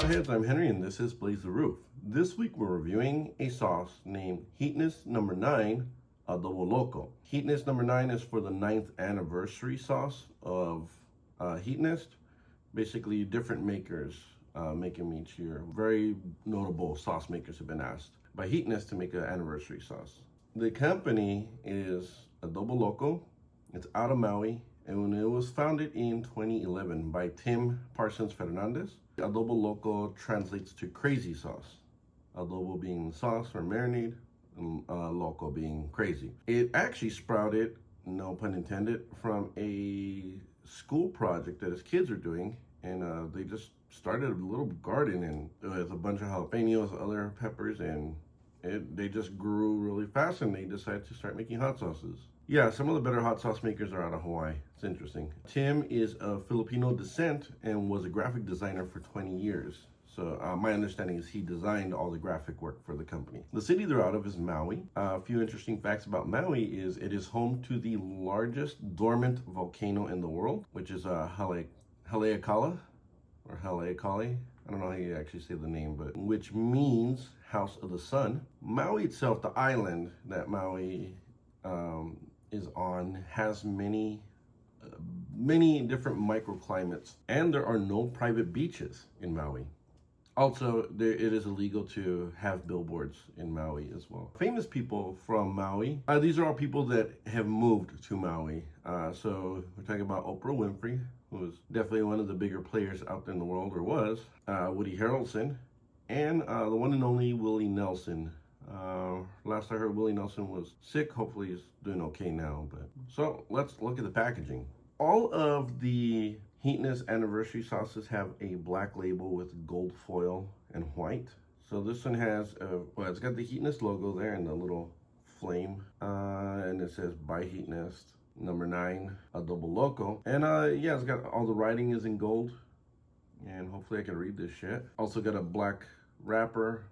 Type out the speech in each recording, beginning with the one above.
Potheads, I'm Henry and this is Blaze the Roof. This week we're reviewing a sauce named Heatonist number 9, Adoboloco. Heatonist number 9 is for the 9th anniversary sauce of Heatonist. Basically different makers make them each year. Very notable sauce makers have been asked by Heatonist to make an anniversary sauce. The company is Adoboloco. It's out of Maui, and it was founded in 2011 by Tim Parsons Fernandez. Adoboloco translates to crazy sauce. Adobo being sauce or marinade, and loco being crazy. It actually sprouted, no pun intended, from a school project that his kids are doing, and they just started a little garden and with a bunch of jalapenos, other peppers, and they just grew really fast, and they decided to start making hot sauces. Yeah, some of the better hot sauce makers are out of Hawaii. It's interesting. Tim is of Filipino descent and was a graphic designer for 20 years. So my understanding is he designed all the graphic work for the company. The city they're out of is Maui. A few interesting facts about Maui is it is home to the largest dormant volcano in the world, which is Haleakala, or Haleakali. I don't know how you actually say the name, but which means House of the Sun. Maui itself, the island that Maui is on, has many different microclimates, and there are no private beaches in Maui. Also, it is illegal to have billboards in Maui as well. Famous people from Maui. These are all people that have moved to Maui. So we're talking about Oprah Winfrey, who was definitely one of the bigger players out there in the world, or was. Woody Harrelson, and the one and only Willie Nelson. Last I heard, Willie Nelson was sick. Hopefully he's doing okay now. But so let's look at the packaging. All of the Heatonist anniversary sauces have a black label with gold foil and white. So this one has, well, it's got the Heatonist logo there and the little flame. And it says by Heatonist, number 9, Adoboloco. And yeah, it's got all the writing is in gold. And hopefully I can read this shit. Also got a black wrapper.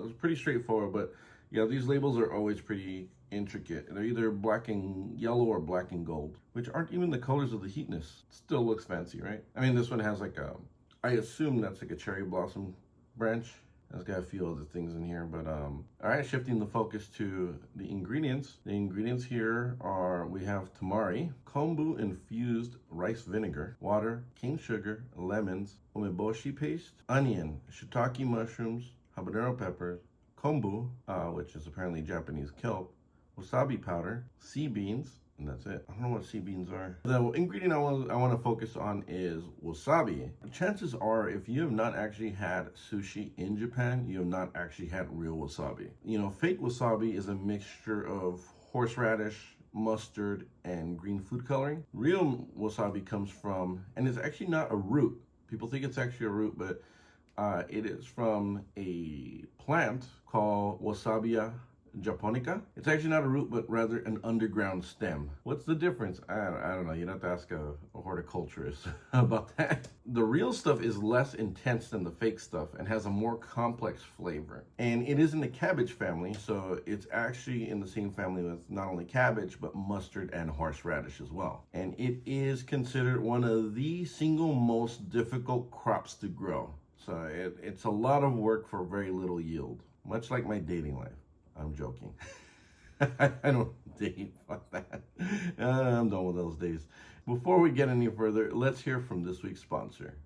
It's pretty straightforward, but yeah, these labels are always pretty intricate. They're either black and yellow or black and gold, which aren't even the colors of the Heatonist. Still looks fancy, right? I mean, this one has like a, I assume that's like a cherry blossom branch. It's got a few other things in here, but all right, shifting the focus to the ingredients. The ingredients here are, we have tamari, kombu infused rice vinegar, water, cane sugar, lemons, umeboshi paste, onion, shiitake mushrooms, habanero peppers, kombu, which is apparently Japanese kelp, wasabi powder, sea beans, and that's it. I don't know what sea beans are. The ingredient I want to focus on is wasabi. Chances are, if you have not actually had sushi in Japan, you have not actually had real wasabi. You know, fake wasabi is a mixture of horseradish, mustard, and green food coloring. Real wasabi comes from, and it's actually not a root. People think it's actually a root, but it is from a plant called Wasabia japonica. It's actually not a root, but rather an underground stem. What's the difference? I don't know. You'd have to ask a horticulturist about that. The real stuff is less intense than the fake stuff and has a more complex flavor. And it is in the cabbage family, so it's actually in the same family with not only cabbage, but mustard and horseradish as well. And it is considered one of the single most difficult crops to grow. So it's a lot of work for very little yield, much like my dating life. I'm joking. I don't date, fuck that. I'm done with those days. Before we get any further, let's hear from this week's sponsor.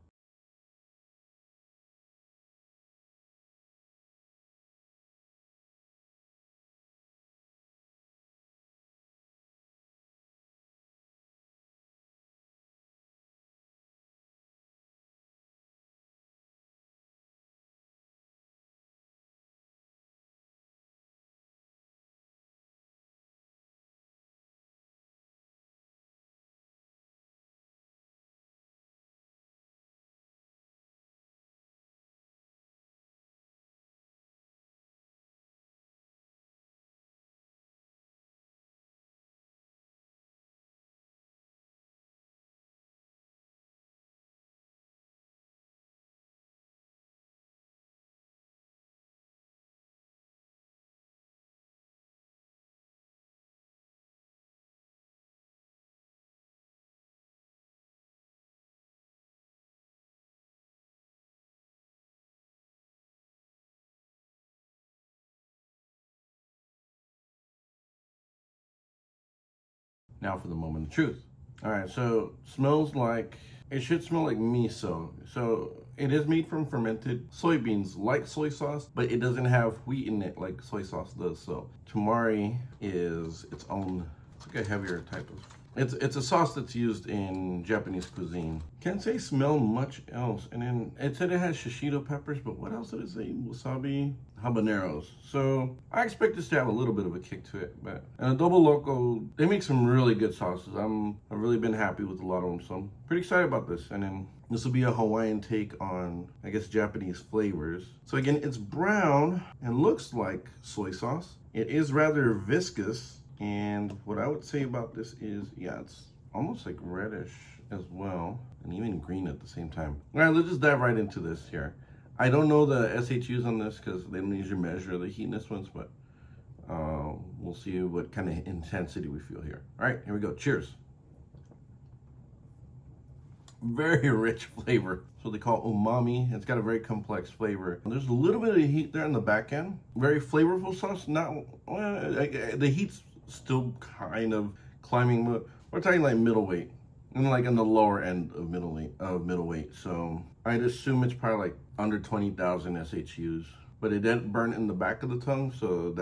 Now for the moment of truth. All right, so it should smell like miso. So it is made from fermented soybeans like soy sauce, but it doesn't have wheat in it like soy sauce does. So tamari is its own, it's like a heavier type of, it's a sauce that's used in Japanese cuisine. Can't say smell much else. And then it said it has shishito peppers, but what else did it say? Wasabi, habaneros. So I expect this to have a little bit of a kick to it. But and Adoboloco, they make some really good sauces. I've really been happy with a lot of them, so I'm pretty excited about this. And then this will be a Hawaiian take on, I guess, Japanese flavors. So again, it's brown and looks like soy sauce. It is rather viscous. And what I would say about this is, yeah, it's almost like reddish as well, and even green at the same time. All right, let's just dive right into this here. I don't know the SHUs on this because they don't usually measure the heatiness ones, but we'll see what kind of intensity we feel here. All right, here we go. Cheers. Very rich flavor. That's what they call umami. It's got a very complex flavor. There's a little bit of heat there in the back end. Very flavorful sauce. The heat's still kind of climbing. We're talking like middleweight, and like in the lower end of middleweight. So I'd assume it's probably like under 20,000 SHUs. But it didn't burn in the back of the tongue, so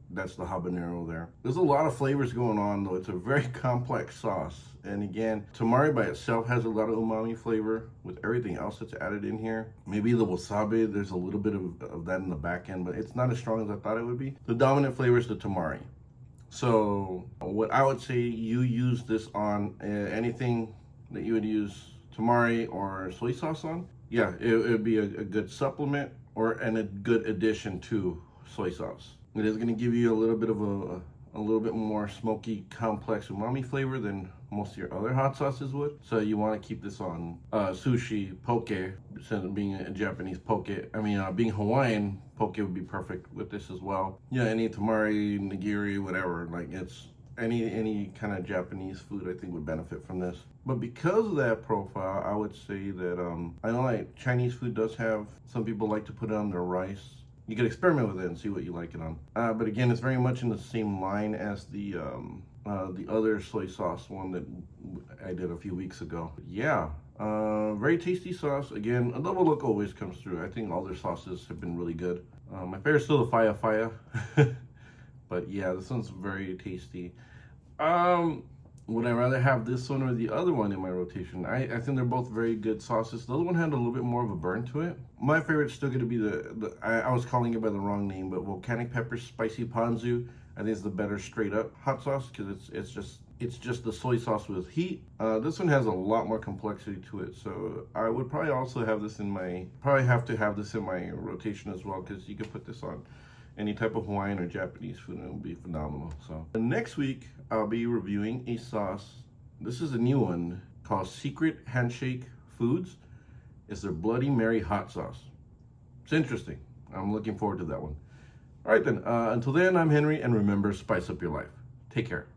that's the habanero there. There's a lot of flavors going on though. It's a very complex sauce. And again, tamari by itself has a lot of umami flavor with everything else that's added in here. Maybe the wasabi, there's a little bit of that in the back end, but it's not as strong as I thought it would be. The dominant flavor is the tamari. So what I would say, you use this on anything that you would use tamari or soy sauce on. Yeah, it would be a good supplement and a good addition to soy sauce. It is going to give you a little bit of a little bit more smoky, complex umami flavor than most of your other hot sauces would. So you want to keep this on sushi, poke, since being a Japanese poke. Being Hawaiian, poke would be perfect with this as well. Yeah, any tamari, nigiri, whatever. Like it's any kind of Japanese food I think would benefit from this. But because of that profile, I would say that I know like Chinese food does have, some people like to put it on their rice. You can experiment with it and see what you like it on. But again, it's very much in the same line as the other soy sauce one that I did a few weeks ago. Yeah, very tasty sauce. Again, Adoboloco always comes through. I think all their sauces have been really good. My favorite is still the Faya Faya. But yeah, this one's very tasty. Would I rather have this one or the other one in my rotation? I think they're both very good sauces. The other one had a little bit more of a burn to it. My favorite's still going to be I was calling it by the wrong name, but volcanic pepper spicy ponzu. I think it's the better straight up hot sauce because it's just the soy sauce with heat. This one has a lot more complexity to it, so I would probably also have this have to have this in my rotation as well, because you could put this on any type of Hawaiian or Japanese food and it would be phenomenal. So next week I'll be reviewing a sauce. This is a new one called Secret Handshake Foods. It's their Bloody Mary hot sauce. It's interesting. I'm looking forward to that one. All right then, until then, I'm Henry, and remember, spice up your life. Take care.